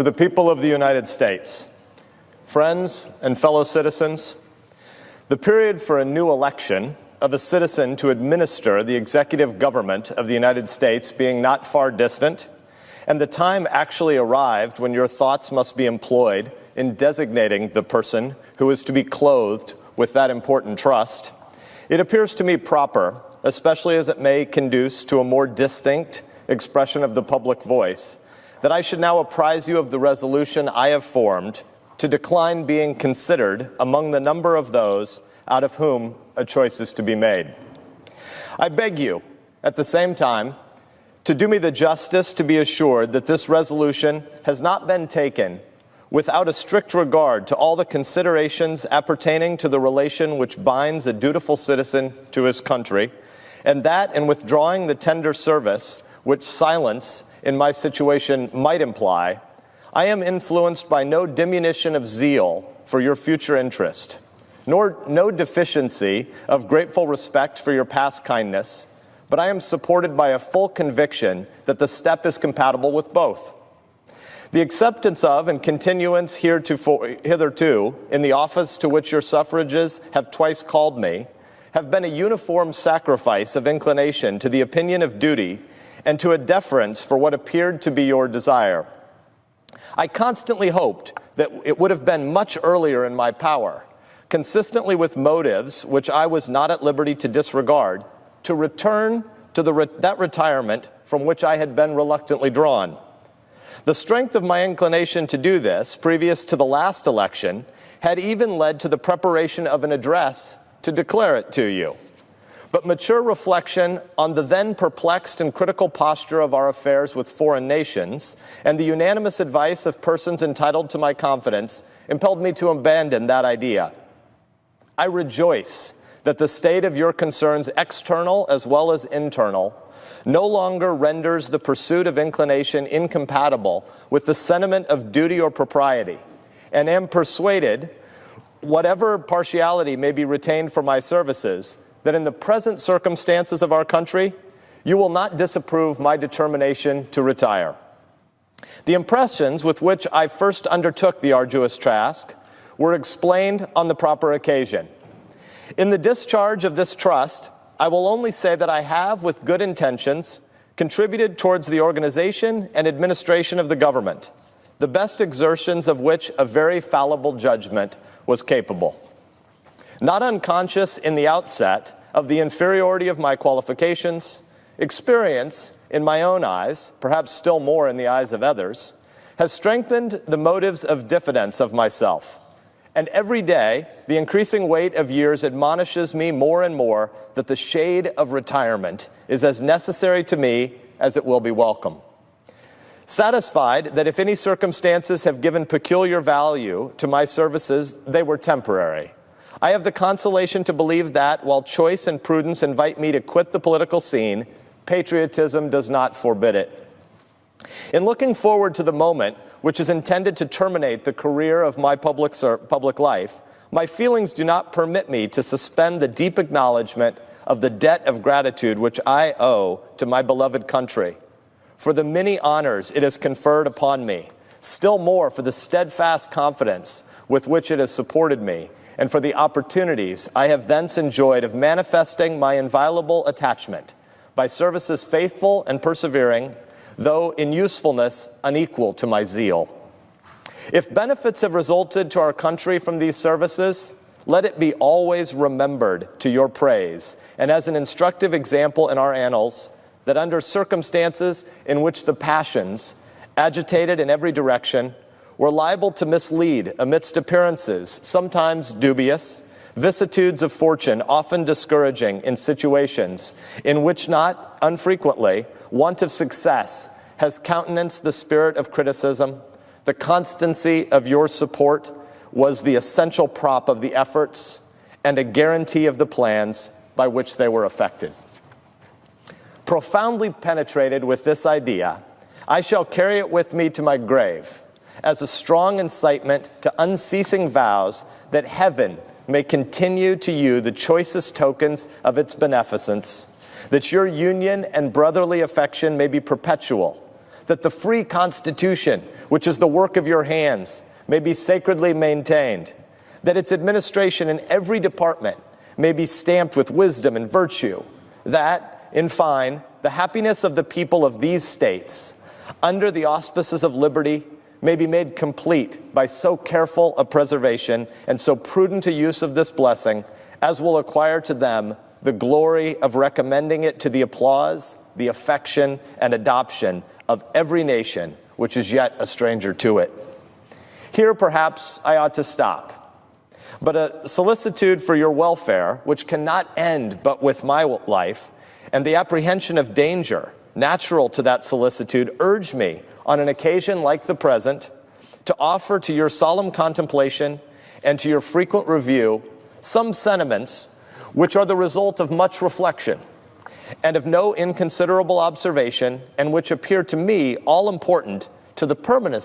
To the people of the United States, friends and fellow citizens, the period for a new election of a citizen to administer the executive government of the United States being not far distant, and the time actually arrived when your thoughts must be employed in designating the person who is to be clothed with that important trust, it appears to me proper, especially as it may conduce to a more distinct expression of the public voice, that I should now apprise you of the resolution I have formed to decline being considered among the number of those out of whom a choice is to be made. I beg you, at the same time, to do me the justice to be assured that this resolution has not been taken without a strict regard to all the considerations appertaining to the relation which binds a dutiful citizen to his country, and that in withdrawing the tender service which silence in my situation might imply, I am influenced by no diminution of zeal for your future interest, nor no deficiency of grateful respect for your past kindness, but I am supported by a full conviction that the step is compatible with both. The acceptance of and continuance hitherto in the office to which your suffrages have twice called me have been a uniform sacrifice of inclination to the opinion of duty and to a deference for what appeared to be your desire. I constantly hoped that it would have been much earlier in my power, consistently with motives which I was not at liberty to disregard, to return to that retirement from which I had been reluctantly drawn. The strength of my inclination to do this, previous to the last election, had even led to the preparation of an address to declare it to you. But mature reflection on the then perplexed and critical posture of our affairs with foreign nations and the unanimous advice of persons entitled to my confidence impelled me to abandon that idea. I rejoice that the state of your concerns, external as well as internal, no longer renders the pursuit of inclination incompatible with the sentiment of duty or propriety, and am persuaded, whatever partiality may be retained for my services, that in the present circumstances of our country, you will not disapprove my determination to retire. The impressions with which I first undertook the arduous task were explained on the proper occasion. In the discharge of this trust, I will only say that I have, with good intentions, contributed towards the organization and administration of the government, the best exertions of which a very fallible judgment was capable. Not unconscious in the outset of the inferiority of my qualifications, experience, in my own eyes, perhaps still more in the eyes of others, has strengthened the motives of diffidence of myself. And every day, the increasing weight of years admonishes me more and more that the shade of retirement is as necessary to me as it will be welcome. Satisfied that if any circumstances have given peculiar value to my services, they were temporary, I have the consolation to believe that, while choice and prudence invite me to quit the political scene, patriotism does not forbid it. In looking forward to the moment which is intended to terminate the career of my public life, my feelings do not permit me to suspend the deep acknowledgement of the debt of gratitude which I owe to my beloved country, for the many honors it has conferred upon me, still more for the steadfast confidence with which it has supported me, and for the opportunities I have thence enjoyed of manifesting my inviolable attachment by services faithful and persevering, though in usefulness unequal to my zeal. If benefits have resulted to our country from these services, let it be always remembered to your praise and as an instructive example in our annals that under circumstances in which the passions, agitated in every direction, were liable to mislead amidst appearances, sometimes dubious, vicissitudes of fortune, often discouraging in situations in which not unfrequently want of success has countenanced the spirit of criticism, the constancy of your support was the essential prop of the efforts and a guarantee of the plans by which they were effected. Profoundly penetrated with this idea, I shall carry it with me to my grave as a strong incitement to unceasing vows that heaven may continue to you the choicest tokens of its beneficence, that your union and brotherly affection may be perpetual, that the free Constitution, which is the work of your hands, may be sacredly maintained, that its administration in every department may be stamped with wisdom and virtue, that, in fine, the happiness of the people of these states, under the auspices of liberty, may be made complete by so careful a preservation and so prudent a use of this blessing as will acquire to them the glory of recommending it to the applause, the affection, and adoption of every nation which is yet a stranger to it. Here, perhaps, I ought to stop. But a solicitude for your welfare, which cannot end but with my life, and the apprehension of danger natural to that solicitude, urge me, on an occasion like the present, to offer to your solemn contemplation and to your frequent review some sentiments which are the result of much reflection and of no inconsiderable observation, and which appear to me all important to the permanency